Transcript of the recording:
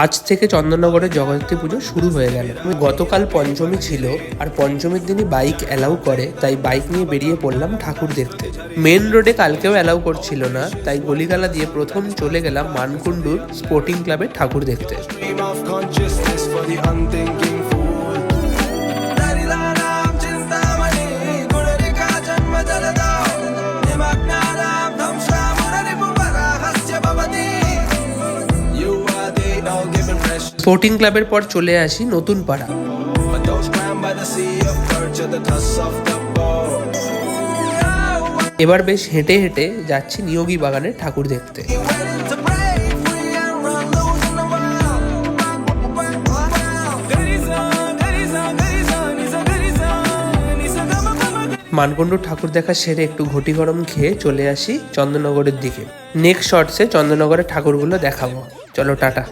আজ থেকে চন্দননগরে জগদ্ধাত্রী পুজো শুরু হয়ে গেল। গতকাল পঞ্চমী ছিল, আর পঞ্চমীর দিনই বাইক অ্যালাউ করে, তাই বাইক নিয়ে বেরিয়ে পড়লাম ঠাকুর দেখতে। মেন রোডে কালকেও অ্যালাউ করছিল না, তাই গলিগালা দিয়ে প্রথম চলে গেলাম মানকুণ্ডুর স্পোর্টিং ক্লাবের ঠাকুর দেখতে। স্পোর্টিং ক্লাবের পর চলে আসি নতুন পাড়া। এবার বেশ হেঁটে হেঁটে যাচ্ছি নিয়োগী বাগানের ঠাকুর দেখতে। মানকুণ্ডুর ঠাকুর দেখা সেরে একটু ঘটি গরম খেয়ে চলে আসি চন্দননগরের দিকে। নেক্সট শর্টসে চন্দননগরের ঠাকুরগুলো দেখাবো। চলো টাটা।